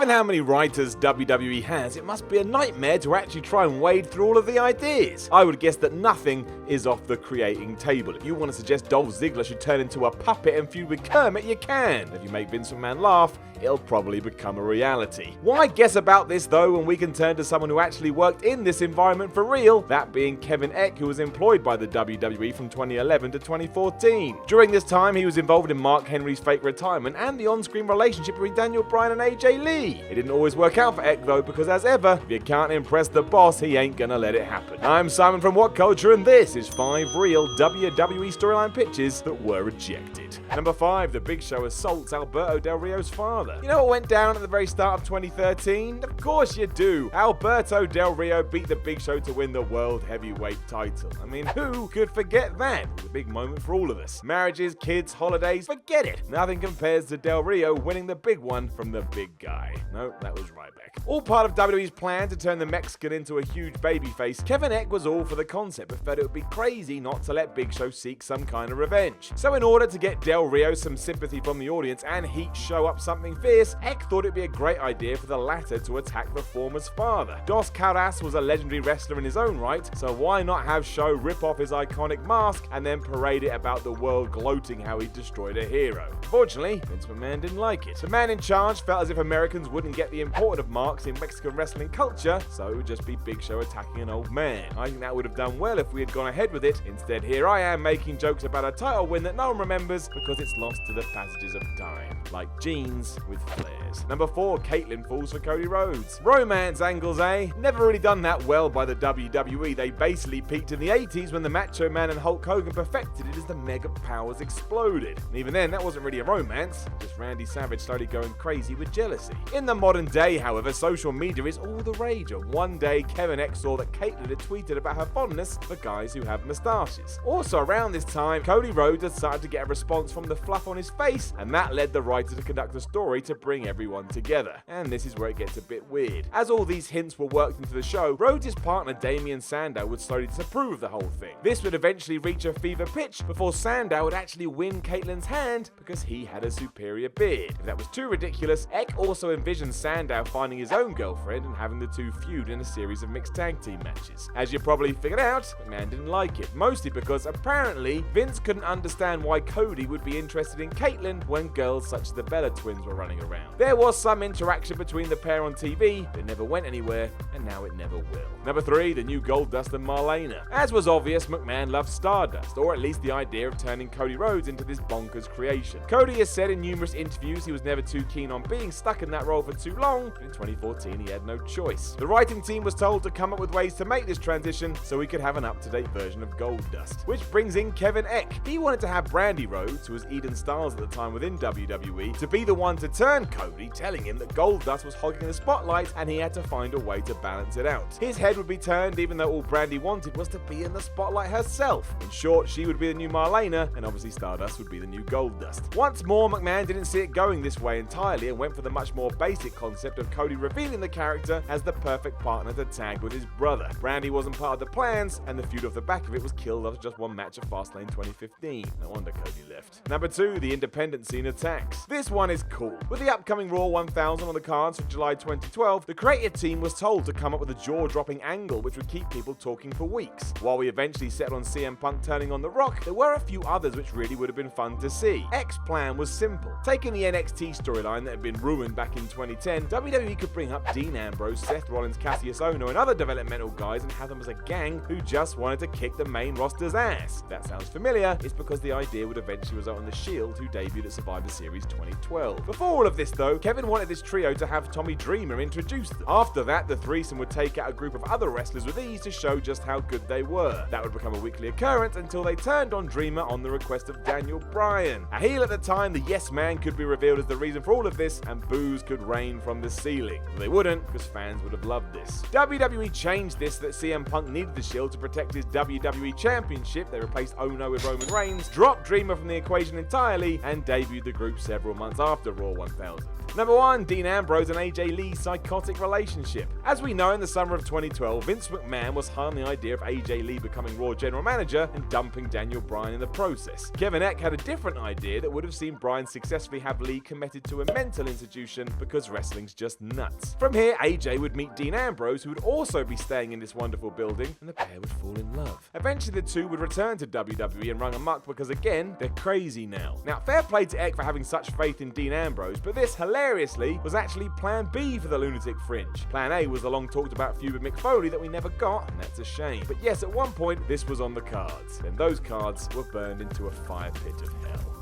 Given how many writers WWE has, it must be a nightmare to actually try and wade through all of the ideas. I would guess that nothing is off the creating table. If you want to suggest Dolph Ziggler should turn into a puppet and feud with Kermit, you can. If you make Vince McMahon laugh, it'll probably become a reality. Why guess about this though when we can turn to someone who actually worked in this environment for real, that being Kevin Eck, who was employed by the WWE from 2011 to 2014. During this time, he was involved in Mark Henry's fake retirement and the on-screen relationship between Daniel Bryan and AJ Lee. It didn't always work out for Eck though, because as ever, if you can't impress the boss, he ain't gonna let it happen. I'm Simon from WhatCulture, and this is 5 real WWE storyline pitches that were rejected. Number 5, The Big Show assaults Alberto Del Rios' father. You know what went down at the very start of 2013? Of course you do. Alberto Del Rio beat The Big Show to win the World Heavyweight title. I mean, who could forget that? It was a big moment for all of us. Marriages, kids, holidays, forget it. Nothing compares to Del Rio winning the big one from the big guy. No, that was Ryback. All part of WWE's plan to turn the Mexican into a huge babyface, Kevin Eck was all for the concept, but felt it would be crazy not to let Big Show seek some kind of revenge. So in order to get Del Rio some sympathy from the audience and heat Show up something fierce, Eck thought it'd be a great idea for the latter to attack the former's father. Dos Caras was a legendary wrestler in his own right, so why not have Show rip off his iconic mask and then parade it about the world gloating how he destroyed a hero? Fortunately, Vince McMahon didn't like it. The man in charge felt as if Americans wouldn't get the importance of marks in Mexican wrestling culture, so it would just be Big Show attacking an old man. I think that would have done well if we had gone ahead with it. Instead, here I am making jokes about a title win that no one remembers because it's lost to the passages of time. Like jeans with flares. Number 4, Kaitlyn falls for Cody Rhodes. Romance angles, eh? Never really done that well by the WWE. They basically peaked in the 80s when the Macho Man and Hulk Hogan perfected it as the mega powers exploded. And even then, that wasn't really a romance, just Randy Savage slowly going crazy with jealousy. In the modern day, however, social media is all the rage. And one day, Kevin Eck saw that Kaitlyn had tweeted about her fondness for guys who have moustaches. Also around this time, Cody Rhodes had started to get a response from the fluff on his face, and that led the writer to conduct a story to bring everyone together. And this is where it gets a bit weird. As all these hints were worked into the show, Rhodes' partner Damien Sandow would slowly disapprove of the whole thing. This would eventually reach a fever pitch before Sandow would actually win Kaitlyn's hand because he had a superior beard. If that was too ridiculous, Eck also envisioned Sandow finding his own girlfriend and having the two feud in a series of mixed tag team matches. As you probably figured out, McMahon didn't like it, mostly because apparently Vince couldn't understand why Cody would be interested in Kaitlyn when girls such as the Bella twins were running around. There was some interaction between the pair on TV, but it never went anywhere, and now it never will. Number 3, the new Goldust and Marlena. As was obvious, McMahon loved Stardust, or at least the idea of turning Cody Rhodes into this bonkers creation. Cody has said in numerous interviews he was never too keen on being stuck in that role for too long, but in 2014 he had no choice. The writing team was told to come up with ways to make this transition so we could have an up-to-date version of Goldust. Which brings in Kevin Eck. He wanted to have Brandy Rhodes, who was Eden Styles at the time within WWE, to be the one to turn Cody, telling him that Goldust was hogging the spotlight and he had to find a way to balance it out. His head would be turned even though all Brandy wanted was to be in the spotlight herself. In short, she would be the new Marlena, and obviously Stardust would be the new Goldust. Once more, McMahon didn't see it going this way entirely and went for the much more basic concept of Cody revealing the character as the perfect partner to tag with his brother. Brandy wasn't part of the plans, and the feud off the back of it was killed after just one match at Fastlane 2015. No wonder Cody left. Number 2, the independent scene attacks. This one is cool. With the upcoming Raw 1000 on the cards for July 2012, the creative team was told to come up with a jaw-dropping angle which would keep people talking for weeks. While we eventually settled on CM Punk turning on The Rock, there were a few others which really would have been fun to see. Eck's plan was simple. Taking the NXT storyline that had been ruined back in 2010, WWE could bring up Dean Ambrose, Seth Rollins, Cassius Ohno, and other developmental guys and have them as a gang who just wanted to kick the main roster's ass. If that sounds familiar, it's because the idea would eventually result in The Shield, who debuted at Survivor Series 2012. Before all of this though, Kevin wanted this trio to have Tommy Dreamer introduce them. After that, the threesome would take out a group of other wrestlers with ease to show just how good they were. That would become a weekly occurrence until they turned on Dreamer on the request of Daniel Bryan. A heel at the time, the Yes Man could be revealed as the reason for all of this, and boos could rain from the ceiling. But they wouldn't, because fans would have loved this. WWE changed this so that CM Punk needed the Shield to protect his WWE Championship. They replaced Ono with Roman Reigns, dropped Dreamer from the equation entirely, and debuted the group separately several months after Raw 1000. Number 1. Dean Ambrose and AJ Lee's psychotic relationship. As we know, in the summer of 2012, Vince McMahon was high on the idea of AJ Lee becoming Raw General Manager and dumping Daniel Bryan in the process. Kevin Eck had a different idea that would have seen Bryan successfully have Lee committed to a mental institution because wrestling's just nuts. From here, AJ would meet Dean Ambrose, who would also be staying in this wonderful building, and the pair would fall in love. Eventually, the two would return to WWE and run amok because, again, they're crazy now. Now, fair play to Eck for having such faith in Dean Ambrose, but this, hilariously, was actually Plan B for the Lunatic Fringe. Plan A was the long talked about feud with Mick Foley that we never got, and that's a shame. But yes, at one point, this was on the cards. Then those cards were burned into a fire pit of hell.